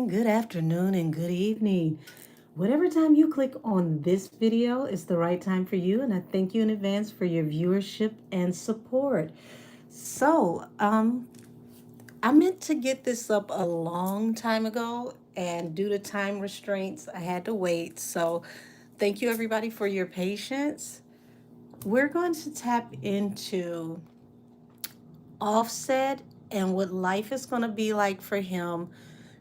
morning, good afternoon, and good evening. Whatever time you click on this video is the right time for you, and I thank you in advance for your viewership and support. So, I meant to get this up a long time ago, and due to time restraints, I had to wait. So, thank you everybody for your patience. We're going to tap into Offset and what life is going to be like for him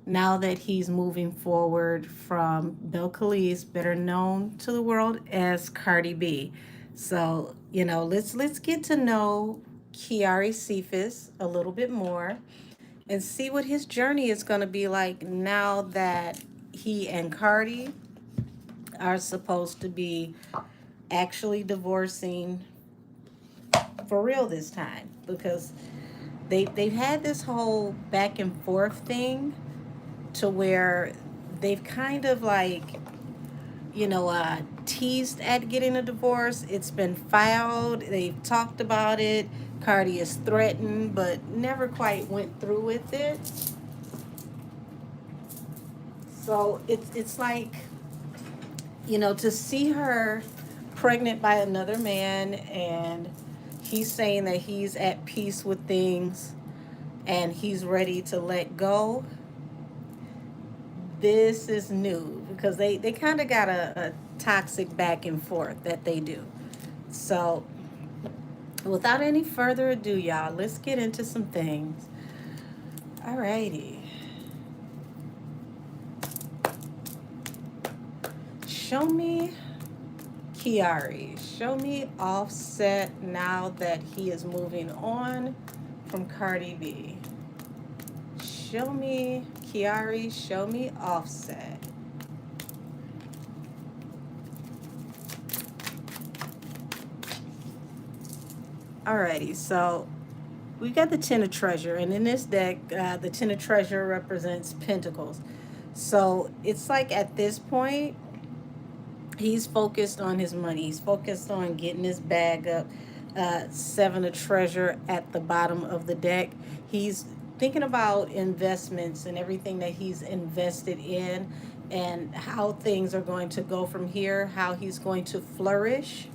now that he's moving forward from Belcalis, better known to the world as Cardi B. So, let's get to know KIARI Cephas a little bit more and see what his journey is going to be like now that he and Cardi are supposed to be actually divorcing for real this time, because they've had this whole back and forth thing to where they've kind of like, teased at getting a divorce. It's been filed. They've talked about it. Cardi is threatened, but never quite went through with it. So it's like, to see her pregnant by another man, and he's saying that he's at peace with things and he's ready to let go. This is new because they kind of got a toxic back and forth that they do. So, without any further ado, y'all, let's get into some things. Alrighty. Show me KIARI. Show me Offset now that he is moving on from Cardi B. Show me KIARI. Show me Offset. Alrighty, so we got the Ten of Treasure, and in this deck, the Ten of Treasure represents Pentacles. So it's like at this point, he's focused on his money. He's focused on getting his bag up. Seven of Treasure at the bottom of the deck. He's thinking about investments and everything that he's invested in and how things are going to go from here, how he's going to flourish.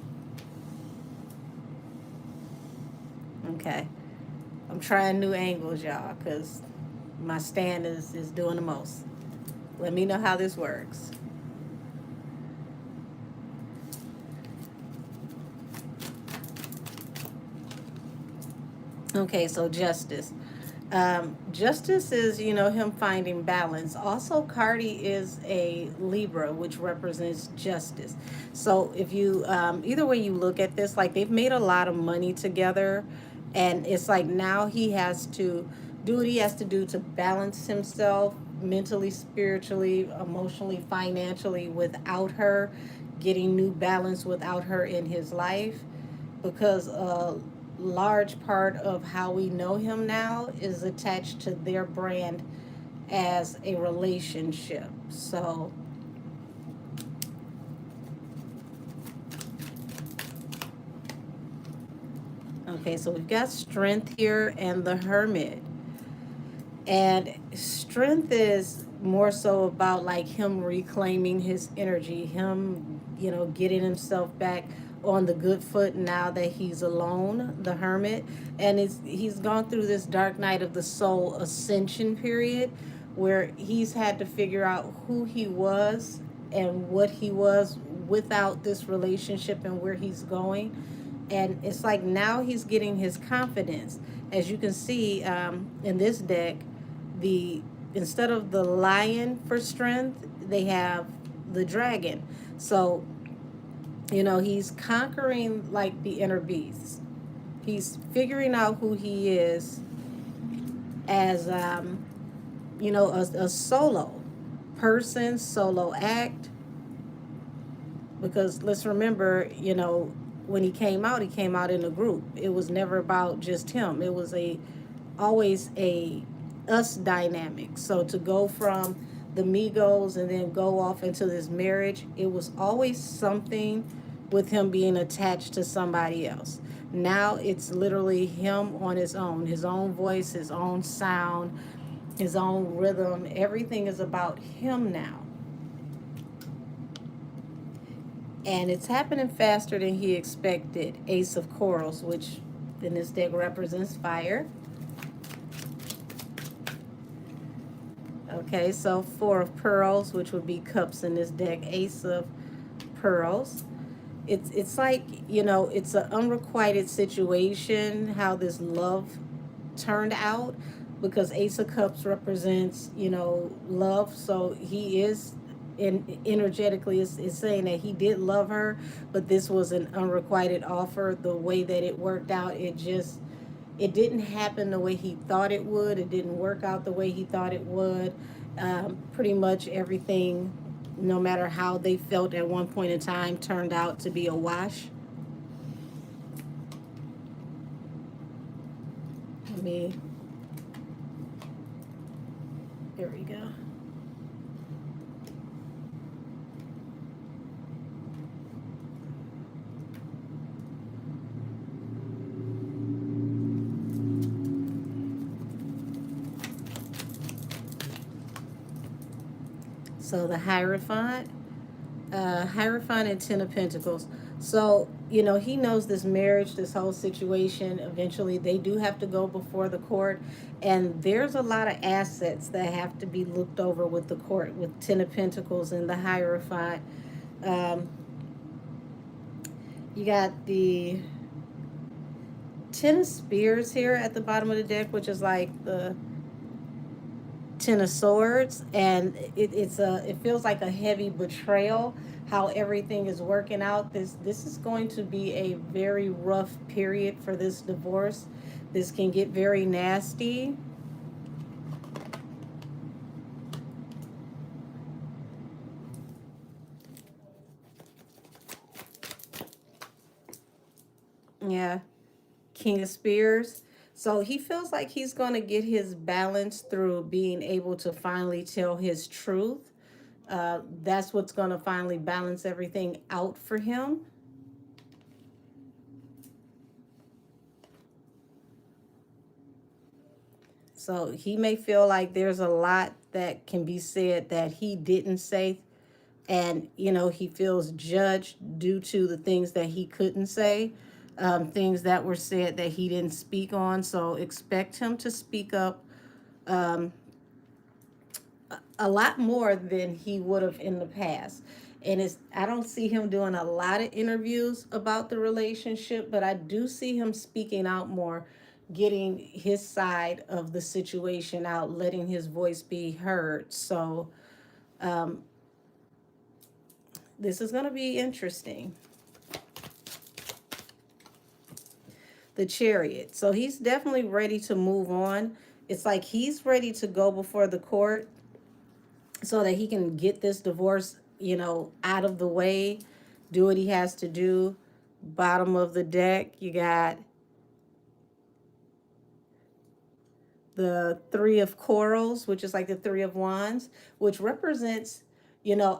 Okay. I'm trying new angles, y'all, because my stand is doing the most. Let me know how this works. Okay, so justice. Justice is, him finding balance. Also, Cardi is a Libra, which represents justice. So if you, either way you look at this, like they've made a lot of money together, and it's like now he has to do what he has to do to balance himself mentally, spiritually, emotionally, financially without her, getting new balance without her in his life, because large part of how we know him now is attached to their brand as a relationship. So okay, so we've got Strength here and the Hermit. And strength is more so about like him reclaiming his energy, him, getting himself back on the good foot now that he's alone, the Hermit. And he's gone through this dark night of the soul ascension period where he's had to figure out who he was and what he was without this relationship and where he's going. And it's like now he's getting his confidence. As you can see, in this deck, the instead of the lion for strength, they have the dragon. So, he's conquering like the inner beast. He's figuring out who he is as, a solo person, solo act. Because let's remember, when he came out in a group. It was never about just him. It was always a us dynamic. So to go from the Migos and then go off into this marriage, it was always something with him being attached to somebody else. Now it's literally him on his own voice, his own sound, his own rhythm. Everything is about him now. And it's happening faster than he expected. Ace of Corals, which in this deck represents fire. Okay, so Four of Pearls, which would be cups in this deck. Ace of Pearls. It's like, it's an unrequited situation how this love turned out, because Ace of Cups represents, love. So he is energetically is saying that he did love her, but this was an unrequited offer. The way that it worked out, it didn't happen the way he thought it would. It didn't work out the way he thought it would. Pretty much everything, no matter how they felt at one point in time, turned out to be a wash. Let me, here we go. So the Hierophant and Ten of Pentacles. So, he knows this marriage, this whole situation, eventually they do have to go before the court. And there's a lot of assets that have to be looked over with the court, with Ten of Pentacles and the Hierophant. Um, you got the Ten of Spears here at the bottom of the deck, which is like the Ten of Swords, and it feels like a heavy betrayal how everything is working out. This is going to be a very rough period for this divorce. This can get very nasty. Yeah, King of Spears. So he feels like he's going to get his balance through being able to finally tell his truth. That's what's going to finally balance everything out for him. So he may feel like there's a lot that can be said that he didn't say. And, he feels judged due to the things that he couldn't say, things that were said that he didn't speak on. So expect him to speak up um, a lot more than he would have in the past. And I don't see him doing a lot of interviews about the relationship, but I do see him speaking out more, getting his side of the situation out, letting his voice be heard. So um, this is going to be interesting. The Chariot. So he's definitely ready to move on. It's like he's ready to go before the court so that he can get this divorce, out of the way, do what he has to do. Bottom of the deck, you got the Three of Corals, which is like the Three of Wands, which represents,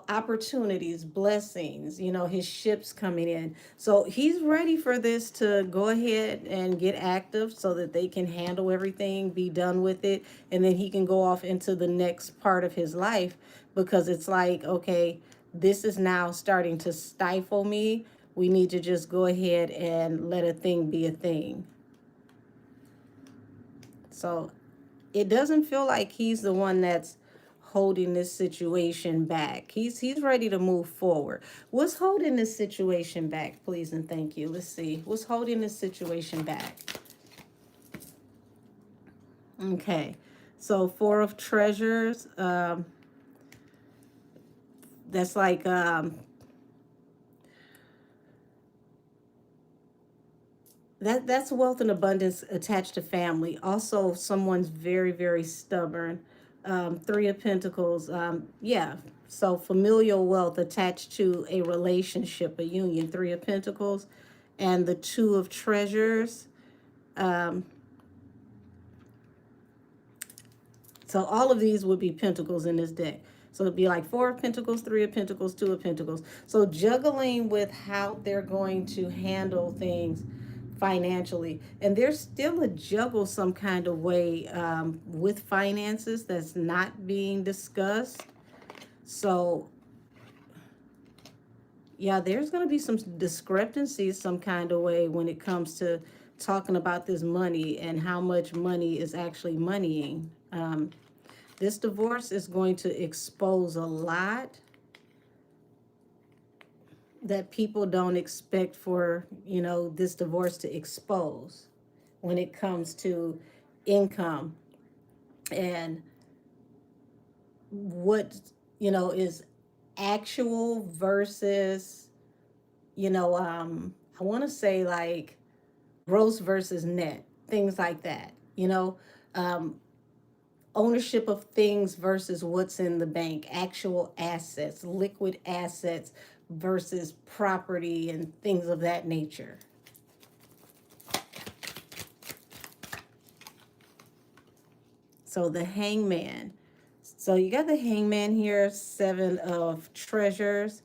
opportunities, blessings, his ships coming in. So he's ready for this to go ahead and get active so that they can handle everything, be done with it, and then he can go off into the next part of his life, because it's like, okay, this is now starting to stifle me. We need to just go ahead and let a thing be a thing. So it doesn't feel like he's the one that's holding this situation back. He's ready to move forward. What's holding this situation back, please and thank you? Let's see. What's holding this situation back? Okay. So Four of Treasures. That's like that's wealth and abundance attached to family. Also, someone's very, very stubborn. Three of Pentacles. Yeah. So familial wealth attached to a relationship, a union. Three of Pentacles, and the Two of Treasures. Um, so all of these would be pentacles in this deck. So it'd be like Four of Pentacles, Three of Pentacles, Two of Pentacles. So juggling with how they're going to handle things financially. And there's still a juggle some kind of way with finances that's not being discussed. So, yeah, there's going to be some discrepancies some kind of way when it comes to talking about this money and how much money is actually moneying. This divorce is going to expose a lot that people don't expect for, this divorce to expose when it comes to income and what, is actual versus, I want to say like gross versus net, things like that, um, ownership of things versus what's in the bank, actual assets, liquid assets versus property and things of that nature. So the hangman. So you got the hangman here, seven of treasures.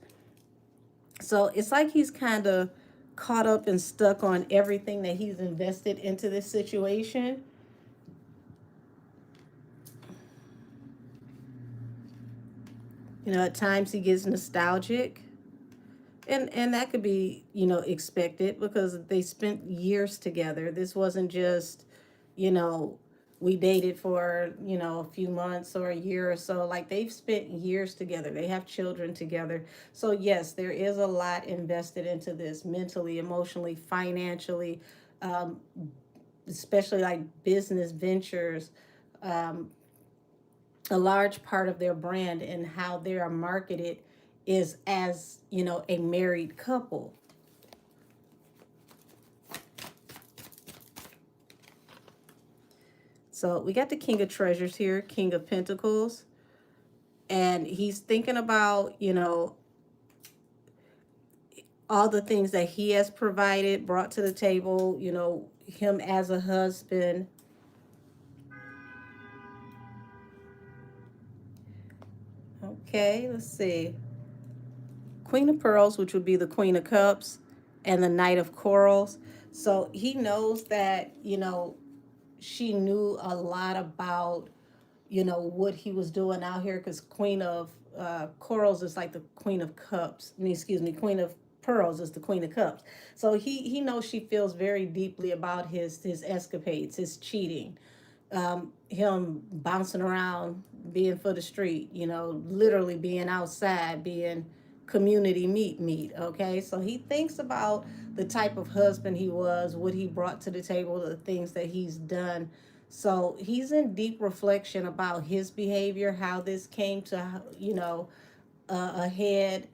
So it's like he's kind of caught up and stuck on everything that he's invested into this situation. At times he gets nostalgic. And that could be, expected because they spent years together. This wasn't just, you know, we dated for, a few months or a year or so. Like they've spent years together. They have children together. So yes, there is a lot invested into this mentally, emotionally, financially, um, especially like business ventures. Um, a large part of their brand and how they are marketed is as, a married couple. So we got the King of Treasures here, King of Pentacles, and he's thinking about, all the things that he has provided, brought to the table, him as a husband. Okay, let's see. Queen of Pearls, which would be the Queen of Cups, and the Knight of Corals. So he knows that, she knew a lot about, what he was doing out here because Queen of Corals is like the Queen of Cups. I mean, excuse me, Queen of Pearls is the Queen of Cups. So he knows she feels very deeply about his escapades, his cheating, him bouncing around, being for the street, literally being outside, being community meet. Okay, so he thinks about the type of husband he was, what he brought to the table, the things that he's done. So he's in deep reflection about his behavior, how this came to, ahead.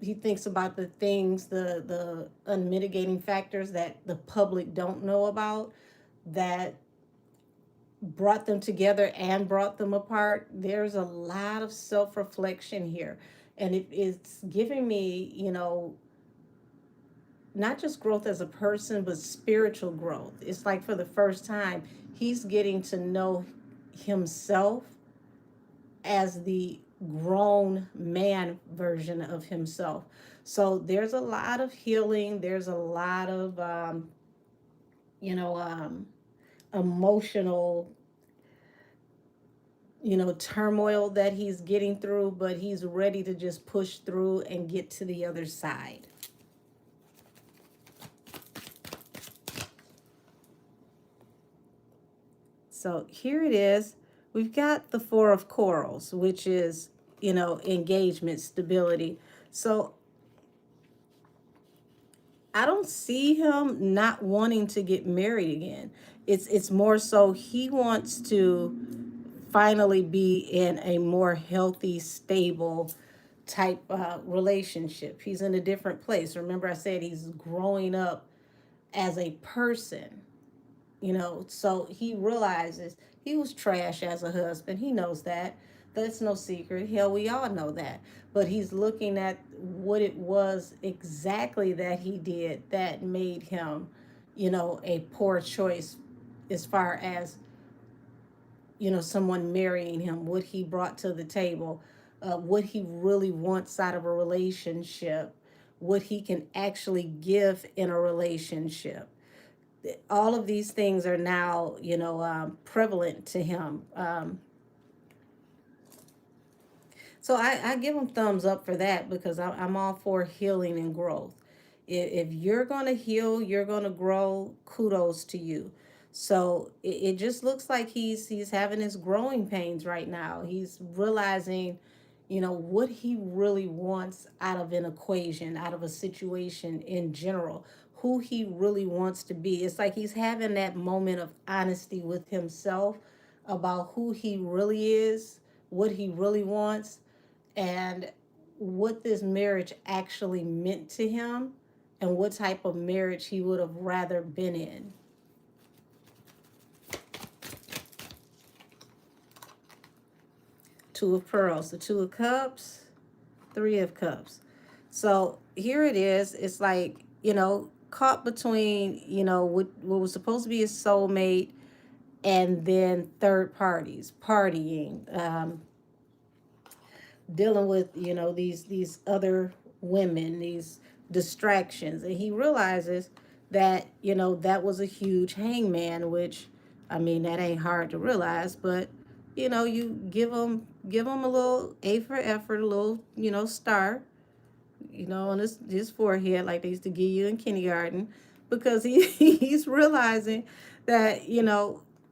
He thinks about the things, the unmitigating factors that the public don't know about, that brought them together and brought them apart. There's a lot of self-reflection here, and it's giving me, not just growth as a person but spiritual growth. It's like for the first time he's getting to know himself as the grown man version of himself. So there's a lot of healing, there's a lot of you know emotional, turmoil that he's getting through, but he's ready to just push through and get to the other side. So here it is. We've got the Four of Corals, which is, engagement, stability. So I don't see him not wanting to get married again. It's more so he wants to finally be in a more healthy, stable type relationship. He's in a different place. Remember, I said he's growing up as a person, so he realizes he was trash as a husband. He knows that. That's no secret. Hell, we all know that. But he's looking at what it was exactly that he did that made him, a poor choice as far as, someone marrying him, what he brought to the table, what he really wants out of a relationship, what he can actually give in a relationship. All of these things are now, prevalent to him. So I give him thumbs up for that, because I'm all for healing and growth. If you're going to heal, you're going to grow, kudos to you. So it just looks like he's having his growing pains right now. He's realizing, what he really wants out of an equation, out of a situation in general, who he really wants to be. It's like he's having that moment of honesty with himself about who he really is, what he really wants, and what this marriage actually meant to him, and what type of marriage he would have rather been in. Two of Pearls, the Two of Cups, Three of Cups. So here it is. It's like, caught between, what was supposed to be his soulmate, and then third parties, partying, dealing with, these other women, these distractions. And he realizes that, that was a huge hangman, which, I mean, that ain't hard to realize. But you give him a little A for effort, a little, star, on his forehead, like they used to give you in kindergarten, because he's realizing that,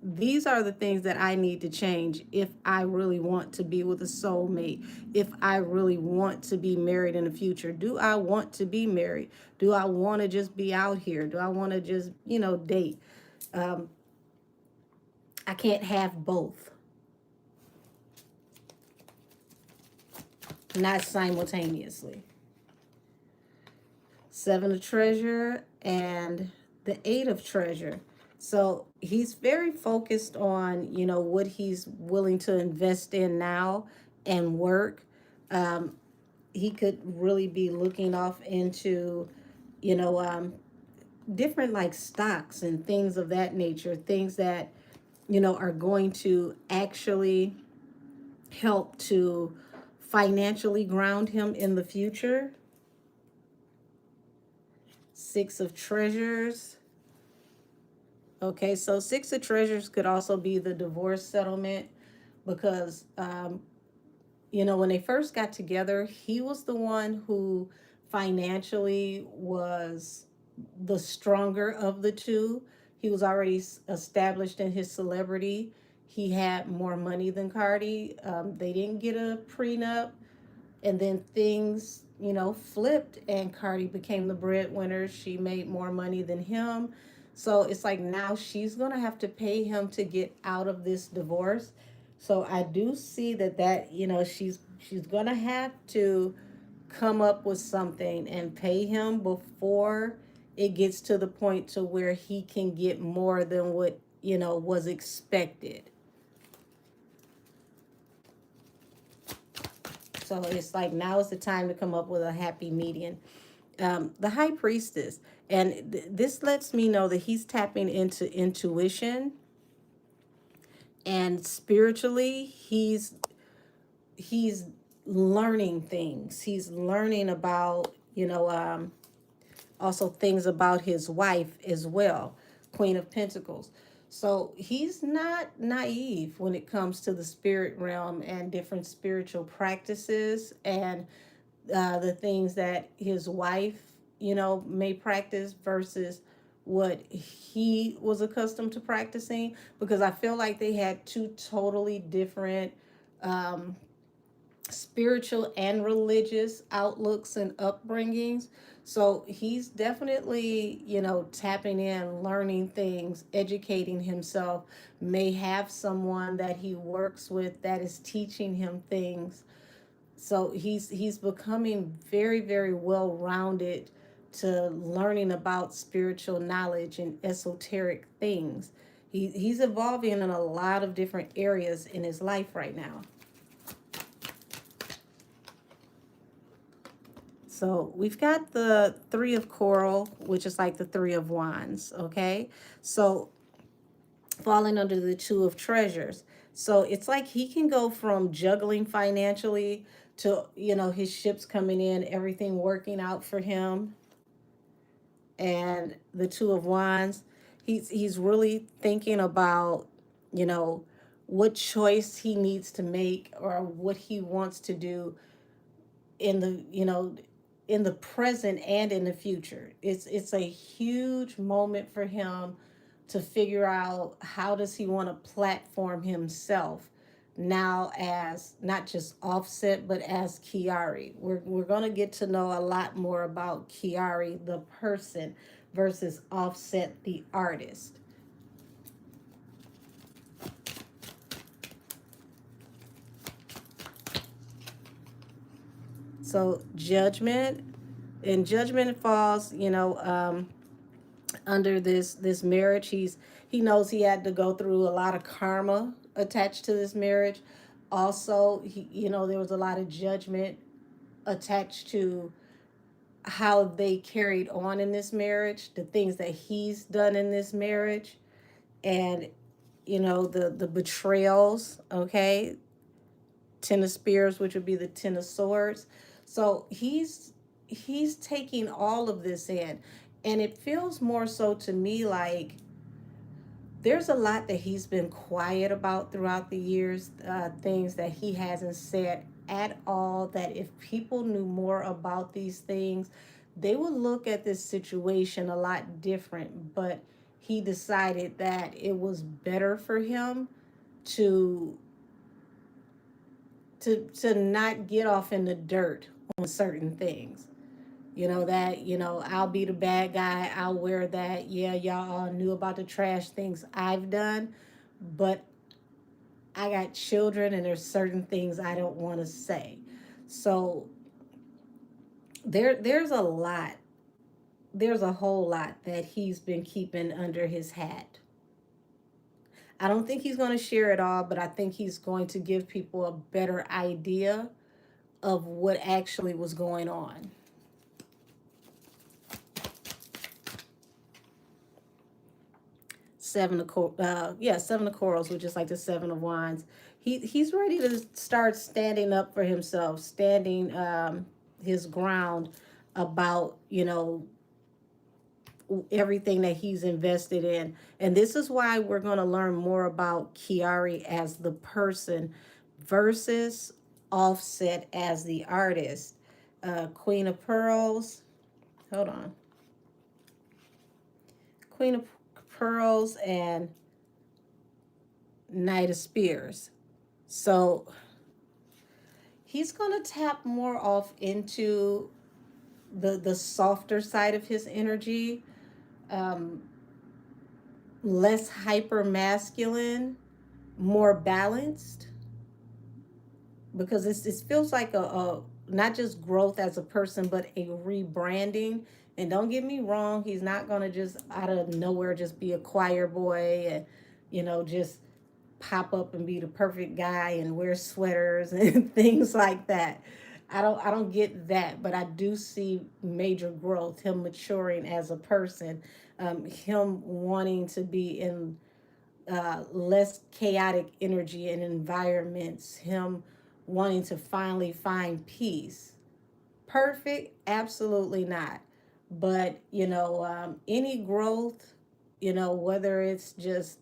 these are the things that I need to change if I really want to be with a soulmate, if I really want to be married in the future. Do I want to be married? Do I want to just be out here? Do I want to just, date? Um, I can't have both, not simultaneously. Seven of Treasure and the Eight of Treasure. So he's very focused on, what he's willing to invest in now and work. Um, he could really be looking off into, you know, um, different like stocks and things of that nature, things that, are going to actually help to financially ground him in the future. Six of Treasures. Okay, so Six of Treasures could also be the divorce settlement, because, when they first got together, he was the one who financially was the stronger of the two. He was already established in his celebrity. He had more money than Cardi. They didn't get a prenup, and then things, flipped, and Cardi became the breadwinner. She made more money than him. So it's like now she's going to have to pay him to get out of this divorce. So I do see that she's going to have to come up with something and pay him before it gets to the point to where he can get more than what, was expected. So it's like now is the time to come up with a happy median. The High Priestess, and this lets me know that he's tapping into intuition, and spiritually he's learning things. He's learning about, also things about his wife as well, Queen of Pentacles. So he's not naive when it comes to the spirit realm and different spiritual practices, and the things that his wife, may practice versus what he was accustomed to practicing, because I feel like they had two totally different um, spiritual and religious outlooks and upbringings. So he's definitely, tapping in, learning things, educating himself, may have someone that he works with that is teaching him things. So he's becoming very, very well rounded to learning about spiritual knowledge and esoteric things. He's evolving in a lot of different areas in his life right now. So we've got the Three of Coral, which is like the Three of Wands, okay? So falling under the Two of Treasures. So it's like he can go from juggling financially to, his ships coming in, everything working out for him, and the Two of Wands. He's really thinking about, you know, what choice he needs to make or what he wants to do in the, in the present and in the future. It's a huge moment for him to figure out how does he want to platform himself now as not just Offset but as KIARI. We're going to get to know a lot more about KIARI the person versus Offset the artist. So judgment, and judgment falls, under this marriage. He knows he had to go through a lot of karma attached to this marriage. Also, there was a lot of judgment attached to how they carried on in this marriage, the things that he's done in this marriage, and the betrayals. Okay, Ten of Spears, which would be the Ten of Swords. So he's taking all of this in, and it feels more so to me like there's a lot that he's been quiet about throughout the years, things that he hasn't said at all, that if people knew more about these things, they would look at this situation a lot different. But he decided that it was better for him to to not get off in the dirt on certain things. I'll be the bad guy. I'll wear that. Yeah, y'all all knew about the trash things I've done, but I got children and there's certain things I don't want to say. So there's a lot. There's a whole lot that he's been keeping under his hat. I don't think he's going to share it all, but I think he's going to give people a better idea of what actually was going on. Seven of Corals, which is like the Seven of Wands. He's ready to start standing up for himself, standing his ground about everything that he's invested in. And this is why we're going to learn more about KIARI as the person versus Offset as the artist. Queen of Pearls. Hold on. Queen of Pearls and Knight of Spears. So he's going to tap more off into the softer side of his energy, um, less hyper masculine, more balanced, because it feels like a not just growth as a person, but a rebranding. And don't get me wrong, he's not going to just out of nowhere just be a choir boy and, just pop up and be the perfect guy and wear sweaters and things like that. I don't get that, but I do see major growth, him maturing as a person, him wanting to be in less chaotic energy and environments, him wanting to finally find peace. Perfect? Absolutely not. But, any growth, whether it's just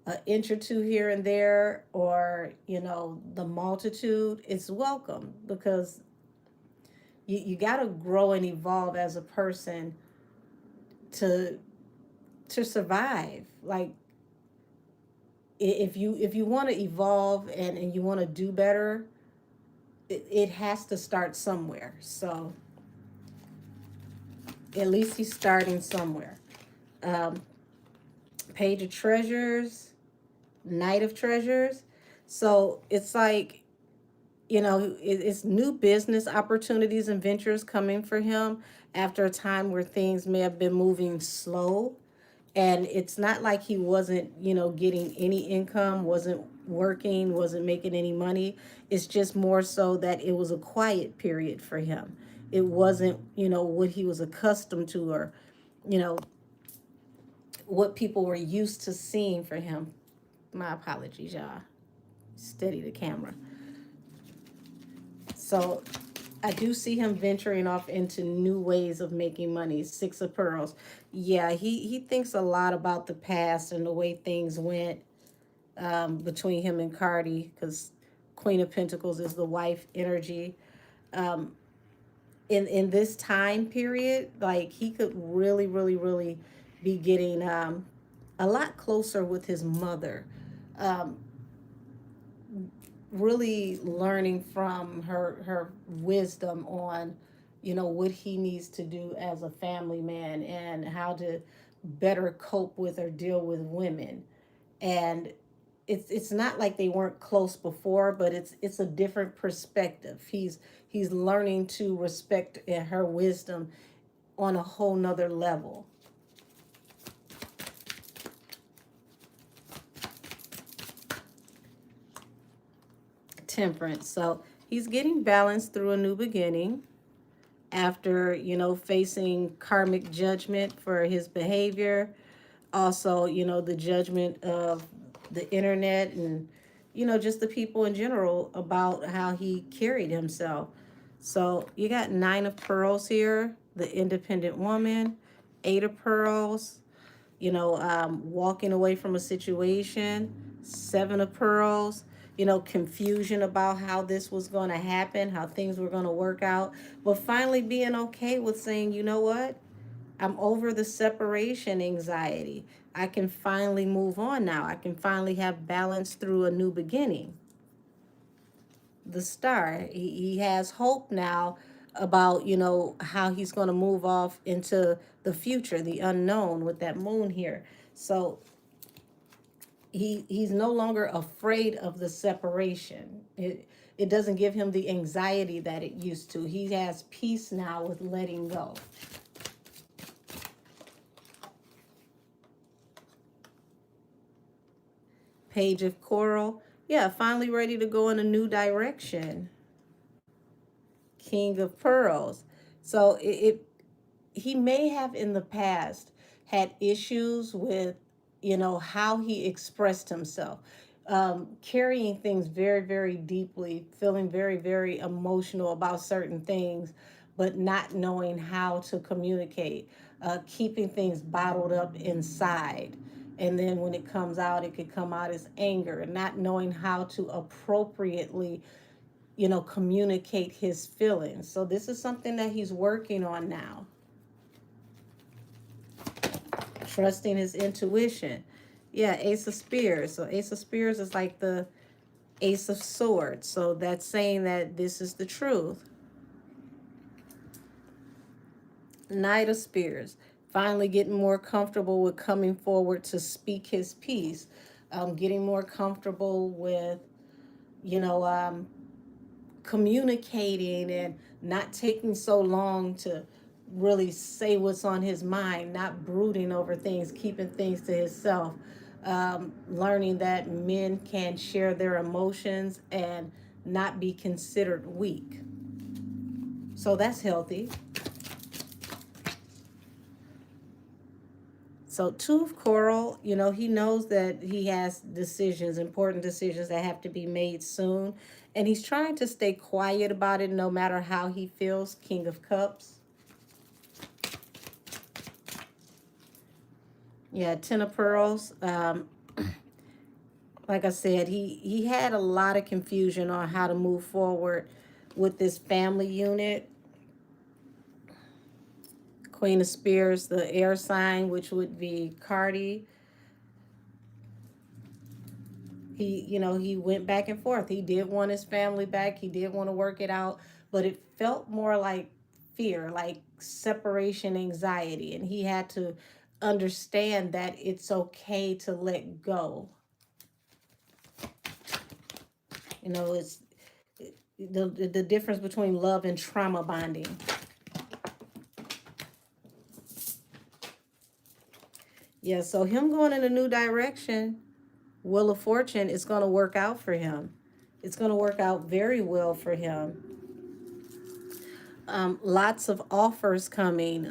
an inch or two here and there or, the multitude, it's welcome because you got to grow and evolve as a person to survive. Like if you want to evolve and you want to do better, it has to start somewhere. So at least he's starting somewhere. Um, Page of Treasures, Knight of Treasures. So it's like, it's new business opportunities and ventures coming for him after a time where things may have been moving slow. And it's not like he wasn't, getting any income, wasn't working, wasn't making any money. It's just more so that it was a quiet period for him. It wasn't, what he was accustomed to or, you know, what people were used to seeing for him. My apologies, y'all. Steady the camera. So I do see him venturing off into new ways of making money. Six of Pearls. Yeah, he thinks a lot about the past and the way things went between him and Cardi, because Queen of Pentacles is the wife energy. Um, in this time period, like he could really, really, really be getting a lot closer with his mother. Um, really learning from her wisdom on, what he needs to do as a family man and how to better cope with or deal with women. And it's not like they weren't close before, but it's a different perspective. He's learning to respect her wisdom on a whole nother level. Temperance. So he's getting balanced through a new beginning after, facing karmic judgment for his behavior. Also, the judgment of the internet and, just the people in general about how he carried himself. So you got Nine of Pearls here, the independent woman, Eight of Pearls, walking away from a situation, Seven of Pearls, confusion about how this was going to happen, how things were going to work out, but finally being okay with saying, you know what? I'm over the separation anxiety. I can finally move on now. I can finally have balance through a new beginning. The Star, he has hope now about, how he's going to move off into the future, the unknown with that moon here. So he's no longer afraid of the separation. It doesn't give him the anxiety that it used to. He has peace now with letting go. Page of Coral. Yeah, finally ready to go in a new direction. King of Pearls. So he may have in the past had issues with, how he expressed himself, carrying things very, very deeply, feeling very, very emotional about certain things, but not knowing how to communicate, keeping things bottled up inside. And then when it comes out, it could come out as anger, and not knowing how to appropriately, communicate his feelings. So this is something that he's working on now. Trusting his intuition. Yeah, Ace of Spears. So Ace of Spears is like the Ace of Swords. So that's saying that this is the truth. Knight of Spears. Finally getting more comfortable with coming forward to speak his piece. Getting more comfortable with, you know, communicating and not taking so long to really say what's on his mind, not brooding over things, keeping things to himself, learning that men can share their emotions and not be considered weak. So that's healthy. So Two of Coral, he knows that he has decisions, important decisions that have to be made soon. And he's trying to stay quiet about it no matter how he feels. King of Cups. Yeah, Ten of Pearls. Like I said, he had a lot of confusion on how to move forward with this family unit. Queen of Spears, the air sign, which would be Cardi. He went back and forth. He did want his family back. He did want to work it out, but it felt more like fear, like separation anxiety. And he had to understand that it's okay to let go. It's the difference between love and trauma bonding. Yeah, so him going in a new direction, Wheel of Fortune, is going to work out for him. It's going to work out very well for him. Lots of offers coming,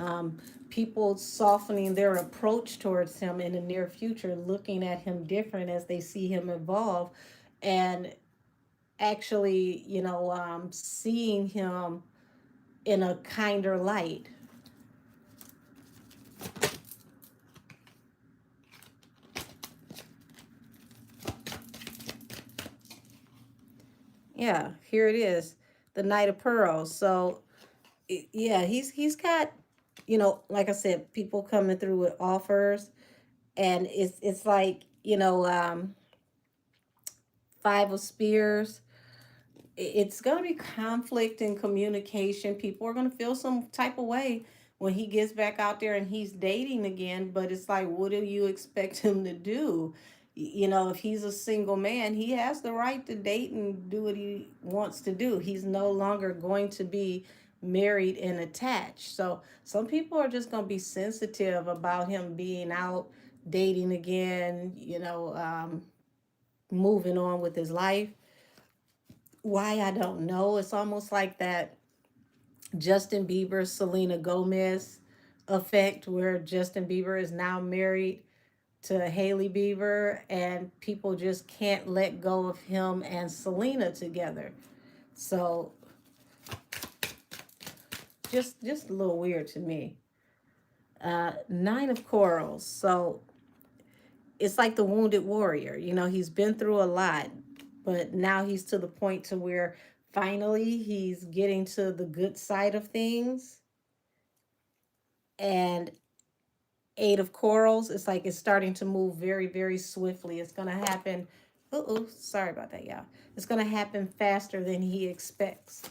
people softening their approach towards him in the near future, looking at him different as they see him evolve. And actually, seeing him in a kinder light. Yeah, here it is, the Knight of Pearls. So yeah, he's got, like I said, people coming through with offers, and it's like, Five of Spears. It's going to be conflict and communication. People are going to feel some type of way when he gets back out there and he's dating again. But it's like, what do you expect him to do? If he's a single man, he has the right to date and do what he wants to do. He's no longer going to be married and attached. So some people are just going to be sensitive about him being out dating again, moving on with his life. Why, I don't know. It's almost like that Justin Bieber, Selena Gomez effect, where Justin Bieber is now married to Hailey Bieber, and people just can't let go of him and Selena together. So just a little weird to me. Nine of Corals. So it's like the wounded warrior. He's been through a lot, but now he's to the point to where finally he's getting to the good side of things. And Eight of Corals, it's like it's starting to move very, very swiftly. It's going to happen. Oh, sorry about that, y'all. It's going to happen faster than he expects.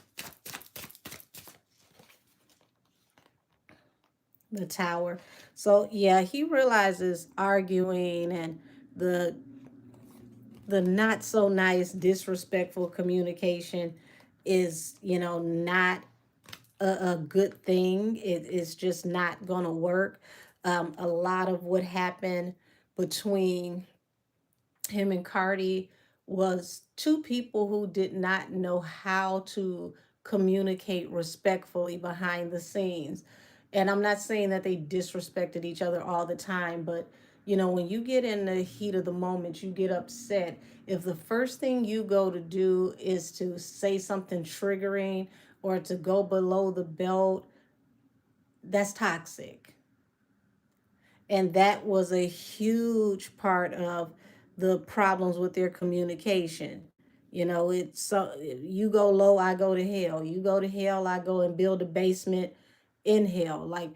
The Tower. So yeah, he realizes arguing and the the not so nice, disrespectful communication is, not a good thing. It's just not going to work. A lot of what happened between him and Cardi was two people who did not know how to communicate respectfully behind the scenes. And I'm not saying that they disrespected each other all the time, but when you get in the heat of the moment, you get upset. If the first thing you go to do is to say something triggering or to go below the belt, that's toxic. And that was a huge part of the problems with their communication. It's so, you go low, I go to hell. You go to hell, I go and build a basement in hell. Like,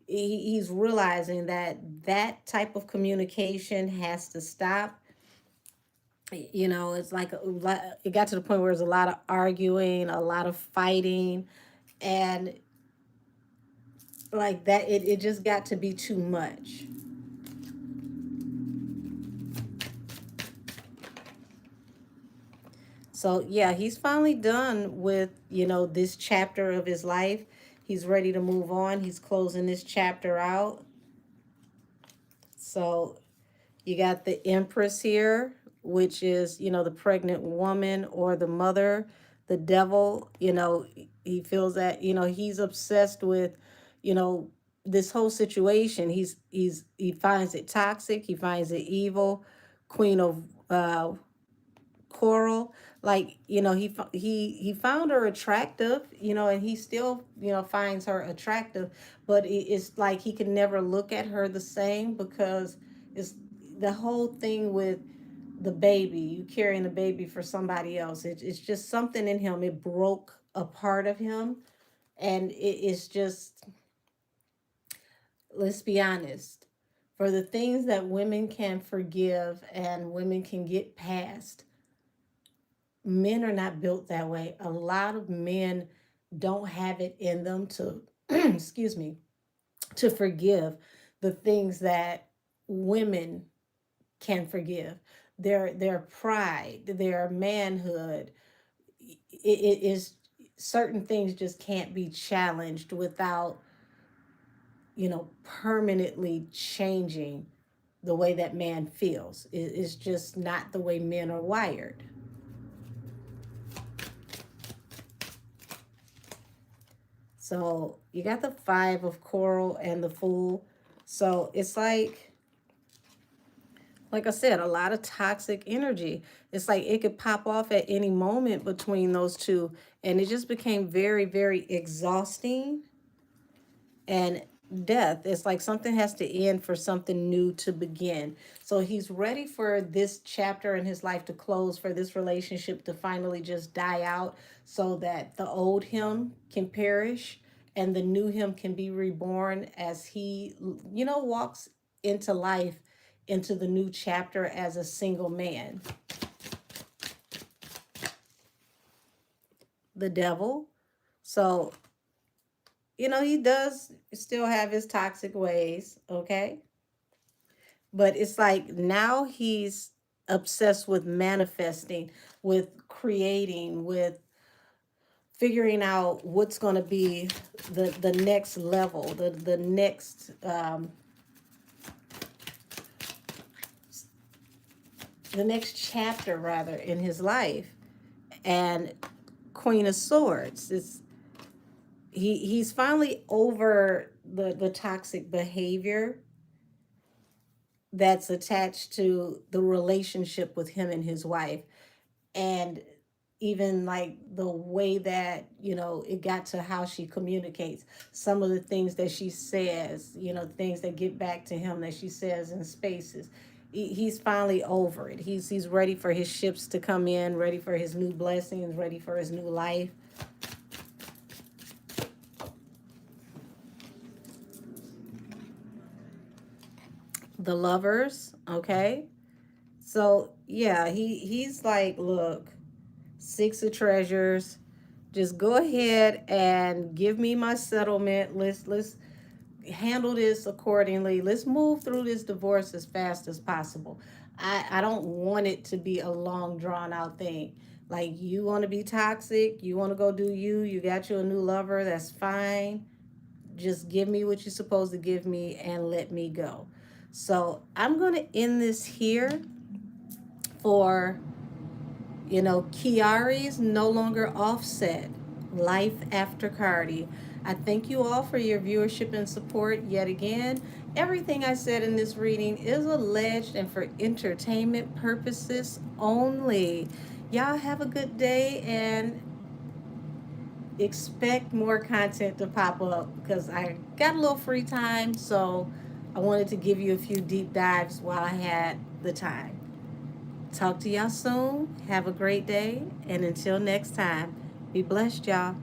he's realizing that that type of communication has to stop. It's like it got to the point where there's a lot of arguing, a lot of fighting, and like that, it just got to be too much. So yeah, he's finally done with, this chapter of his life. He's ready to move on. He's closing this chapter out. So you got the Empress here, which is, the pregnant woman or the mother. The devil, he feels that, he's obsessed with, you know, this whole situation. He finds it toxic, he finds it evil. Queen of Coral, like, he found her attractive, and he still, finds her attractive, but it's like he can never look at her the same, because it's the whole thing with the baby, you carrying the baby for somebody else. It's just something in him, it broke a part of him. And it's just, let's be honest, for the things that women can forgive and women can get past, men are not built that way. A lot of men don't have it in them to, excuse me, to forgive the things that women can forgive. Their pride, their manhood, it is, certain things just can't be challenged without, permanently changing the way that man feels. It's just not the way men are wired. So you got the Five of Coral and the Fool. So it's like, like I said, a lot of toxic energy. It's like it could pop off at any moment between those two. And it just became very, very exhausting and death. It's like something has to end for something new to begin. So he's ready for this chapter in his life to close, for this relationship to finally just die out so that the old him can perish and the new him can be reborn as he, walks into life, into the new chapter as a single man. The devil. So, he does still have his toxic ways, okay? But it's like now he's obsessed with manifesting, with creating, with figuring out what's going to be the next level, the next chapter rather in his life. And Queen of Swords is he's finally over the toxic behavior that's attached to the relationship with him and his wife. And even like the way that it got to how she communicates, some of the things that she says, things that get back to him that she says in spaces. He's finally over it. He's ready for his ships to come in, ready for his new blessings, ready for his new life. The Lovers, okay? So yeah, he's like, look, Six of Treasures, just go ahead and give me my settlement. Let's handle this accordingly. Let's move through this divorce as fast as possible. I don't want it to be a long drawn out thing. Like, you want to be toxic, you want to go do you got you a new lover, that's fine. Just give me what you're supposed to give me and let me go. So I'm going to end this here for, Kiari's no longer offset. Life after Cardi. I thank you all for your viewership and support yet again. Everything I said in this reading is alleged and for entertainment purposes only. Y'all have a good day and expect more content to pop up because I got a little free time, so I wanted to give you a few deep dives while I had the time. Talk to y'all soon. Have a great day. And until next time, be blessed, y'all.